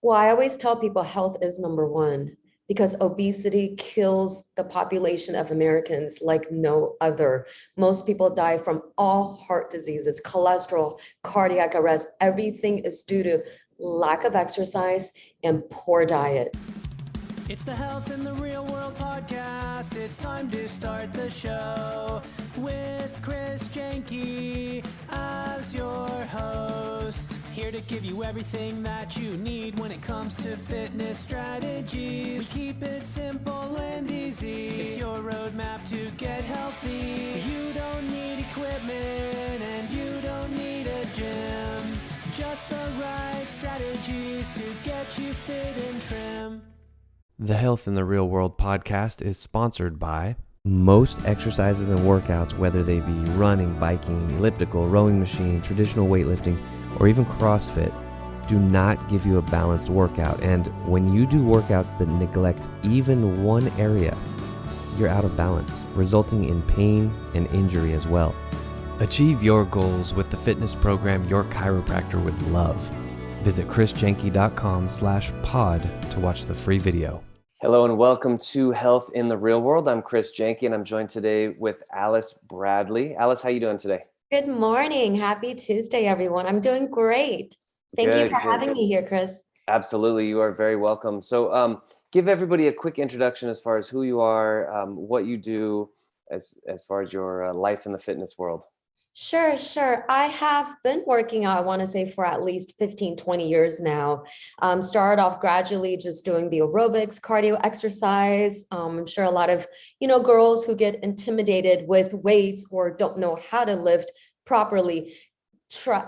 Well, I always tell people health is number one because obesity kills the population of Americans like no other. Most people die from all heart diseases, cholesterol, cardiac arrest. Everything is due to lack of exercise and poor diet. It's the Health in the Real World podcast. It's time to start the show with Chris Janke as your host. Here to give you everything that you need when it comes to fitness strategies. We keep it simple and easy. It's your roadmap to get healthy. You don't need equipment and you don't need a gym. Just the right strategies to get you fit and trim. The Health in the Real World podcast is sponsored by most exercises and workouts, whether they be running, biking, elliptical, rowing machine, traditional weightlifting, or even CrossFit, do not give you a balanced workout. And when you do workouts that neglect even one area, you're out of balance, resulting in pain and injury as well. Achieve your goals with the fitness program your chiropractor would love. Visit chrisjanke.com/pod to watch the free video. Hello and welcome to Health in the Real World. I'm Chris Janke and I'm joined today with Alice Bradley. Alice, how you doing today? Good morning. Happy Tuesday, everyone. I'm doing great. Thank you for having me here, Chris. Absolutely. You are very welcome. So give everybody a quick introduction as far as who you are, what you do as far as your life in the fitness world. Sure. I have been working out, I want to say, for at least 15, 20 years now. Started off gradually just doing the aerobics, cardio exercise. I'm sure a lot of, girls who get intimidated with weights or don't know how to lift properly, tend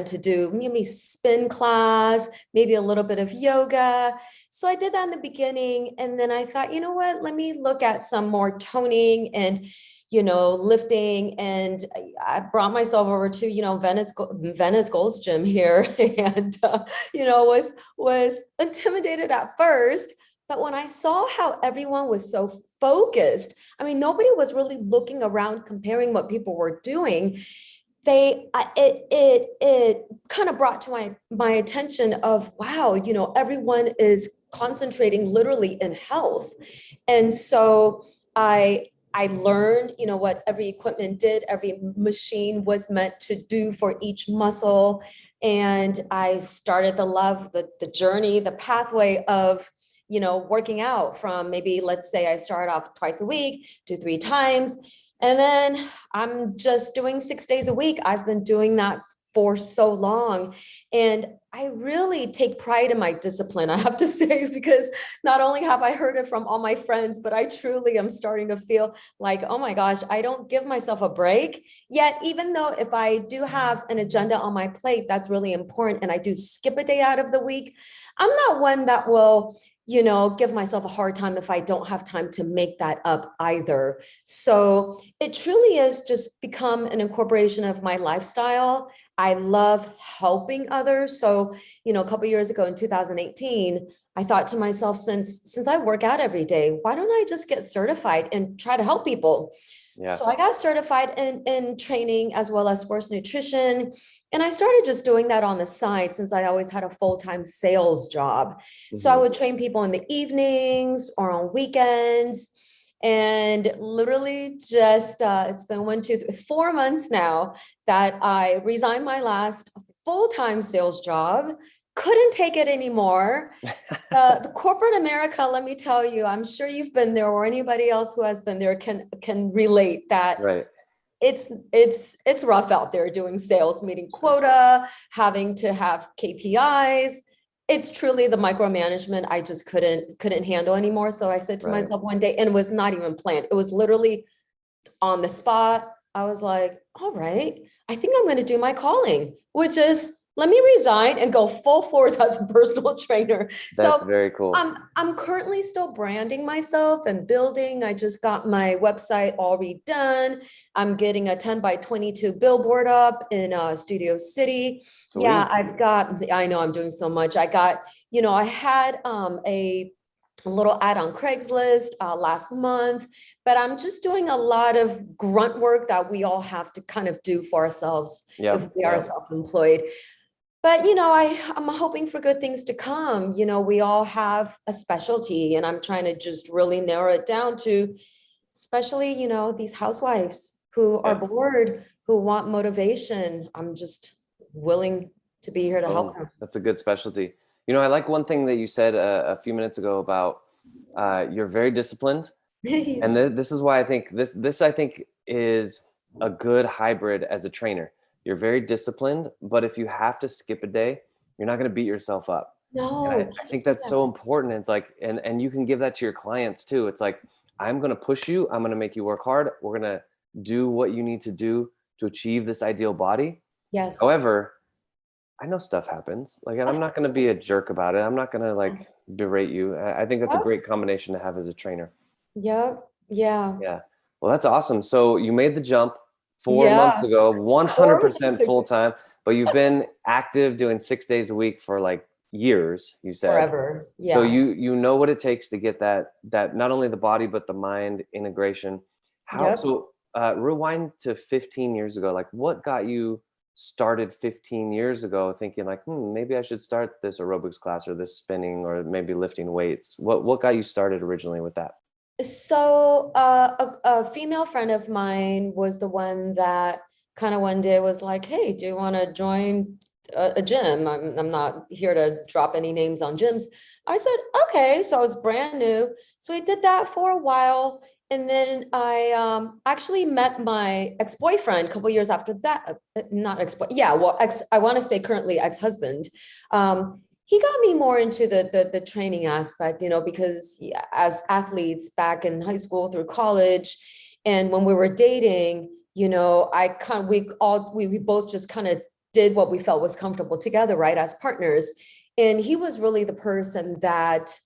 to do maybe spin class, maybe a little bit of yoga. So I did that in the beginning. And then I thought, you know what, let me look at some more toning and lifting. And I brought myself over to, Venice Gold's gym here and, was intimidated at first. But when I saw how everyone was so focused, nobody was really looking around comparing what people were doing. It kind of brought to my attention of, wow, everyone is concentrating literally in health. And so I learned, what every equipment did, every machine was meant to do for each muscle. And I started to love the journey, the pathway of, working out from maybe, let's say I started off twice a week to 3 times. And then I'm just doing 6 days a week. I've been doing that for so long. And I really take pride in my discipline, I have to say, because not only have I heard it from all my friends, but I truly am starting to feel like, oh my gosh, I don't give myself a break. Yet, even though if I do have an agenda on my plate, that's really important, and I do skip a day out of the week, I'm not one that will give myself a hard time if I don't have time to make that up either. So it truly is just become an incorporation of my lifestyle. I love helping others. So, a couple of years ago in 2018, I thought to myself, since I work out every day, why don't I just get certified and try to help people? Yeah. So I got certified in training as well as sports nutrition. And I started just doing that on the side since I always had a full-time sales job. Mm-hmm. So I would train people in the evenings or on weekends. And literally just, it's been 4 months now that I resigned my last full-time sales job. Couldn't take it anymore. The corporate America, let me tell you, I'm sure you've been there, or anybody else who has been there can relate that. Right. It's rough out there doing sales, meeting quota, having to have KPIs. It's truly the micromanagement I just couldn't handle anymore. So I said to myself one day, and it was not even planned, it was literally on the spot. I was like, all right, I think I'm going to do my calling, which is, let me resign and go full force as a personal trainer. That's very cool. I'm currently still branding myself and building. I just got my website all redone. I'm getting a 10 by 22 billboard up in Studio City. Sweet. Yeah, I know I'm doing so much. I got, I had a little ad on Craigslist last month, but I'm just doing a lot of grunt work that we all have to kind of do for ourselves if we are self-employed. but I'm hoping for good things to come. We all have a specialty, and I'm trying to just really narrow it down to, especially, these housewives who are Yeah. bored, who want motivation. I'm just willing to be here to help Oh, that's a good specialty. I like one thing that you said a few minutes ago about you're very disciplined. And them. this is why I think this I think is a good hybrid as a trainer. You're very disciplined, but if you have to skip a day, you're not going to beat yourself up. And No, I can't think do that's so that. important. It's like, and you can give that to your clients too. It's like, I'm going to push you. I'm going to make you work hard. We're going to do what you need to do to achieve this ideal body. Yes. However, I know stuff happens. Like, and I'm not going to be a jerk about it. I'm not going to like berate you. I think that's a Yep. great combination to have as a trainer. Yep. Yeah. Yeah. Well, that's awesome. So you made the jump 4 months Yeah. ago, Or 100% full time, but you've been active doing 6 days a week for like years, you said. forever. So Yeah. you know what it takes to get that not only the body but the mind integration. Yep. Rewind to 15 years ago. Like, what got you started 15 years ago thinking like, maybe I should start this aerobics class or this spinning or maybe lifting weights? What got you started originally with that? So a female friend of mine was the one that kind of one day was like, "Hey, do you want to join a gym?" I'm not here to drop any names on gyms. I said, "Okay." So I was brand new. So I did that for a while. And then I actually met my ex-boyfriend a couple years after that. Not ex, yeah, well, I want to say currently ex-husband. He got me more into the training aspect, because yeah, as athletes back in high school through college, and when we were dating, we both just kind of did what we felt was comfortable together, right, as partners. And he was really the person that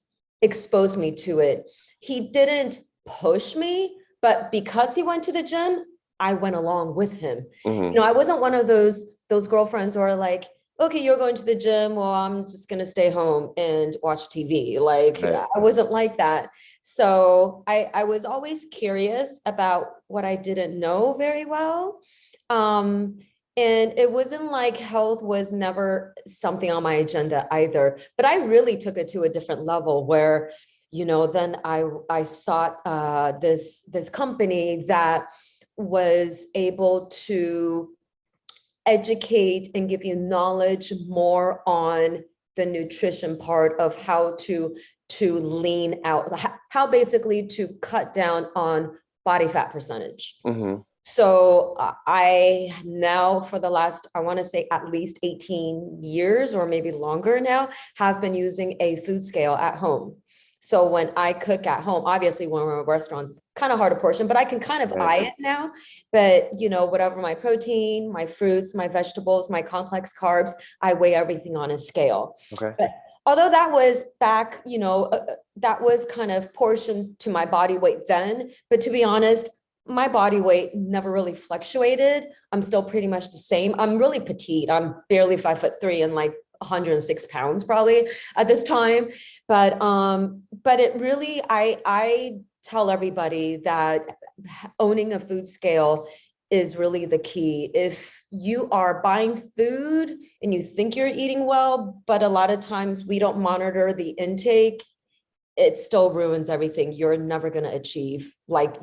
exposed me to it. He didn't push me, but because he went to the gym, I went along with him. Hmm. I wasn't one of those girlfriends who are like, okay, you're going to the gym. Well, I'm just going to stay home and watch TV. Like, Right. I wasn't like that. So I was always curious about what I didn't know very well. And it wasn't like health was never something on my agenda either. But I really took it to a different level where, then I sought this company that was able to educate and give you knowledge more on the nutrition part of how to lean out, how basically to cut down on body fat percentage. Hmm. So I now, for the last, I want to say at least 18 years or maybe longer now, have been using a food scale at home. So when I cook at home, obviously when we're in restaurants, it's kind of hard to portion, but I can kind of eye Right. it now. But whatever my protein, my fruits, my vegetables, my complex carbs, I weigh everything on a scale. Okay. But although that was back, that was kind of portioned to my body weight then. But to be honest, my body weight never really fluctuated. I'm still pretty much the same. I'm really petite. I'm barely 5'3" and like 106 pounds probably at this time. But it really, I tell everybody that owning a food scale is really the key. If you are buying food and you think you're eating well, but a lot of times we don't monitor the intake, it still ruins everything. You're never going to achieve like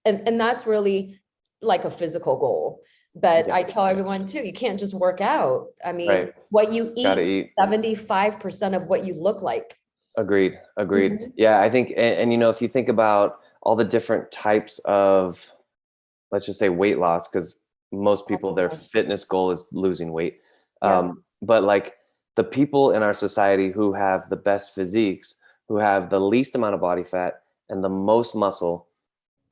and that's really like a physical goal. But Yeah. I tell everyone too, you can't just work out. I mean, Right. what you Gotta eat, eat. 75% of what you look like. Agreed. Agreed. Mhm. Yeah, I think, and if you think about all the different types of, let's just say weight loss, because most people, their fitness goal is losing weight. Yeah. But like the people in our society who have the best physiques, who have the least amount of body fat and the most muscle,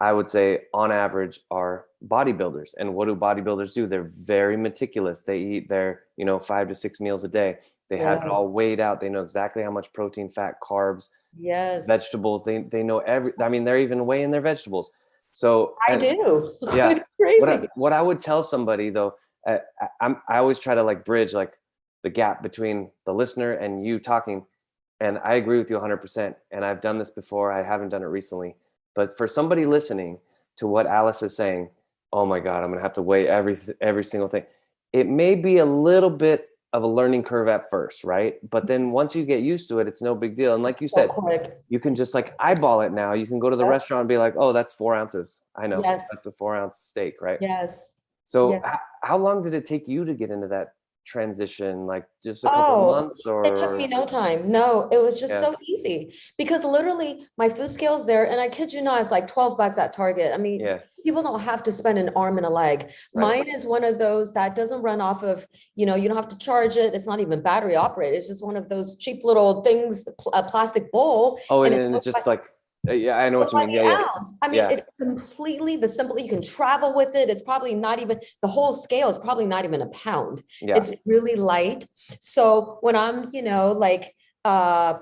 I would say on average are bodybuilders. And what do bodybuilders do? They're very meticulous. They eat their, 5 to 6 meals a day. They have it all Yes. weighed out. They know exactly how much protein, fat, carbs, Yes. vegetables. They know I mean, they're even weighing their vegetables. So, I and do. yeah, It's crazy. what I would tell somebody though, I always try to like bridge like the gap between the listener and you talking. And I agree with you 100%. And I've done this before. I haven't done it recently. But for somebody listening to what Alice is saying, oh my God, I'm gonna have to weigh every single thing. It may be a little bit of a learning curve at first, right? But then once you get used to it, it's no big deal. And like you So said, quick. you can just like eyeball it now. You can go to the Yep. restaurant and be like, oh, that's 4 ounces. I know Yes. that's a 4-ounce steak, right? Yes. So Yes. how long did it take you to get into that transition? Like just a couple Oh, months it took me or? no time. No, it was just Yeah, so easy because literally my food scale's there, and I kid you not, it's like $12 at Target. I mean, yeah, people don't have to spend an arm and a leg. right. Mine is one of those that doesn't run off of, you don't have to charge it. It's not even battery operated. It's just one of those cheap little things, a plastic bowl, Oh, and it and goes it's by, just like, yeah, I know goes what you by mean. the Yeah, yeah, ounce. I mean, yeah. it's completely the simple. You can travel with it. It's probably not even, the whole scale is probably not even a pound. Yeah. It's really light. So when I'm, like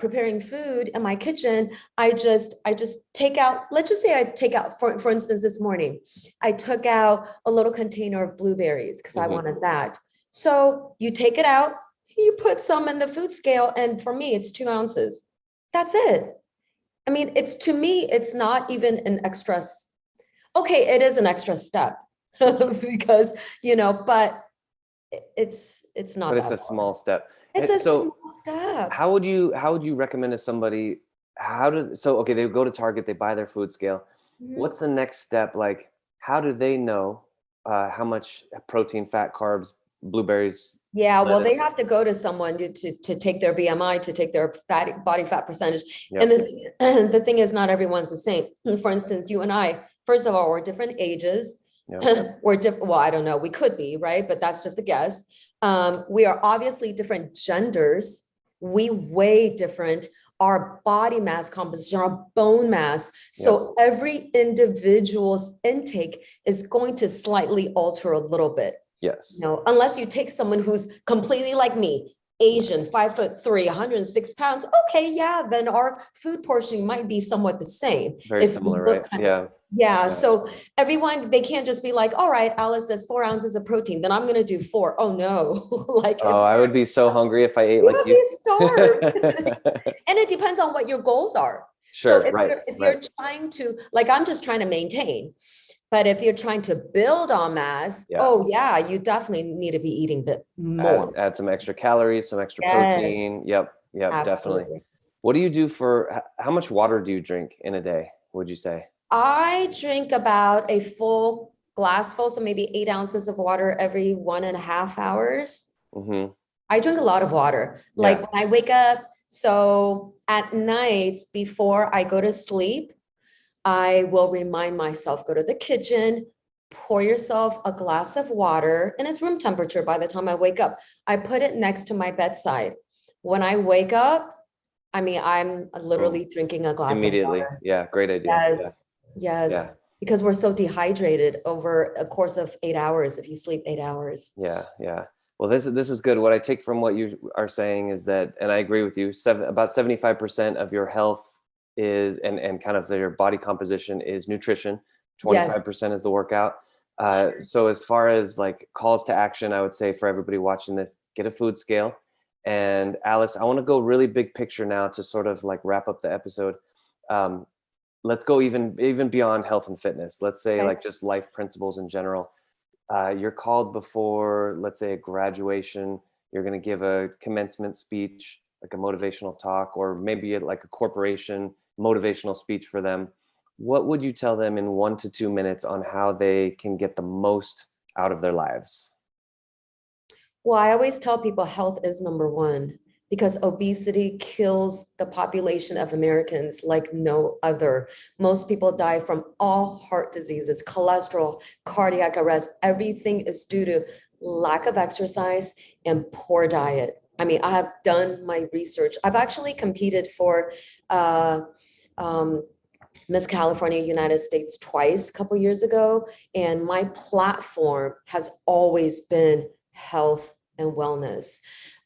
preparing food in my kitchen, I just take out, let's just say I take out, for instance, this morning, I took out a little container of blueberries because I Mhm. wanted that. So you take it out, you put some in the food scale, and for me, it's 2 ounces. That's it. I mean, to me, it's not even an extra. Okay, it is an extra step because, but it's not But it's that a hard. small step. It's And a so small step. how would you recommend to somebody so okay, they go to Target, they buy their food scale. Mhm. What's the next step? Like, how do they know how much protein, fat, carbs, blueberries, Yeah, well, they lettuce? have to go to someone to take their BMI, to take their body fat percentage. And Yep. the thing is, not everyone's the same. For instance, you and I, first of all, we're different ages. Yep. We're different. Well, I don't know. We could be, right? But that's just a guess. We are obviously different genders. We weigh different. Our body mass composition, our bone mass. Yep. So every individual's intake is going to slightly alter a little bit. Yes. Unless you take someone who's completely like me, Asian, 5'3", 106 pounds. Okay, yeah, then our food portion might be somewhat the same. Very If we similar, right? look kind of, Yeah. yeah. Yeah. So everyone, they can't just be like, all right, Alice does 4 ounces of protein, then I'm going to do 4. Oh no. Like if Oh, I would be so hungry if I ate you like would you. be starved. And it depends on what your goals are. So Sure, right, if right. you're trying to, like, I'm just trying to maintain. But if you're trying to build on mass, Yeah. oh yeah, you definitely need to be eating a bit more. Add some extra calories, some extra Yes, protein. Yep, yep, definitely. absolutely. What do you do how much water do you drink in a day, would you say? I drink about a full glass full, so maybe 8 ounces of water every 1.5 hours. Mm-hmm. I drink a lot of water. Like Yeah. when I wake up, so at night before I go to sleep, I will remind myself, go to the kitchen, pour yourself a glass of water, and it's room temperature by the time I wake up. I put it next to my bedside. When I wake up, I mean, I'm Boom. literally drinking a glass of Immediately. water. Yeah, great idea. Yeah. Yes, Yeah. yes, because we're so dehydrated over a course of 8 hours if you sleep 8 hours. Yeah. Yeah. Well, this is good. What I take from what you are saying is that, and I agree with you, about 75% of your health is and kind of your body composition is nutrition. Yes, 25% is the workout. sure. So as far as like calls to action, I would say for everybody watching this, get a food scale. And Alice, I want to go really big picture now to sort of like wrap up the episode. Um, let's go even beyond health and fitness. Let's say Okay. like just life principles in general. You're called before, let's say, a graduation. You're going to give a commencement speech, like a motivational talk, or maybe like a corporation motivational speech for them. What would you tell them in 1 to 2 minutes on how they can get the most out of their lives? Well, I always tell people health is number one because obesity kills the population of Americans like no other. Most people die from all heart diseases, cholesterol, cardiac arrest. Everything is due to lack of exercise and poor diet. I mean, I have done my research. I've actually competed for uh, um, Miss California, United States twice a couple years ago, and my platform has always been health and wellness.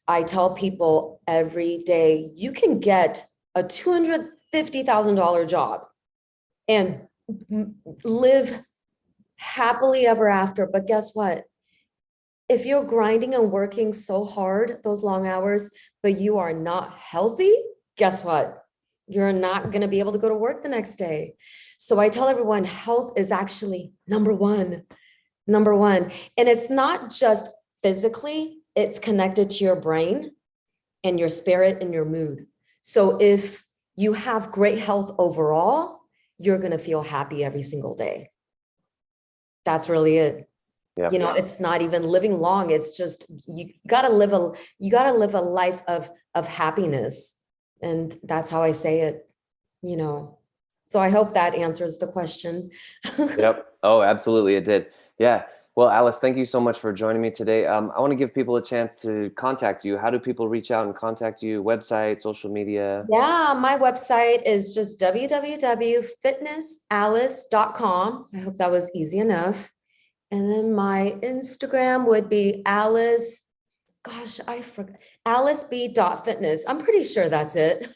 I tell people every day, you can get a $250,000 job and live happily ever after. But guess what? If you're grinding and working so hard, those long hours, but you are not healthy, guess what? You're not going to be able to go to work the next day. So I tell everyone health is actually number one. And it's not just physically, it's connected to your brain and your spirit and your mood. So if you have great health overall, you're going to feel happy every single day. That's really it. Yep. You know, it's not even living long. It's just, you got to live a life of happiness. And that's how I say it, you know. So I hope that answers the question. Yep. Oh, absolutely. It did. Yeah. Well, Alice, thank you so much for joining me today. I want to give people a chance to contact you. How do people reach out and contact you? Website, social media? Yeah, my website is just www.fitnessalice.com. I hope that was easy enough. And then my Instagram would be Alice, gosh, I forgot, aliceb.fitness. I'm pretty sure that's it.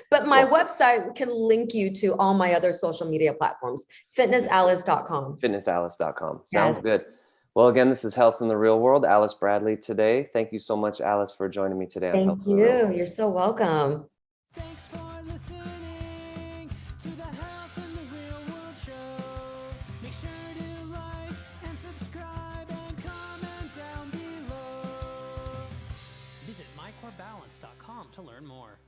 But my website can link you to all my other social media platforms, fitnessalice.com. Fitnessalice.com. Sounds good. Well, again, this is Health in the Real World. Alice Bradley today. Thank you so much, Alice, for joining me today on Health Thank in the Real World. you. You're so welcome. Thanks for listening to the Health in the Real World show. Make sure to like and subscribe and comment down below. Visit mycorebalance.com to learn more.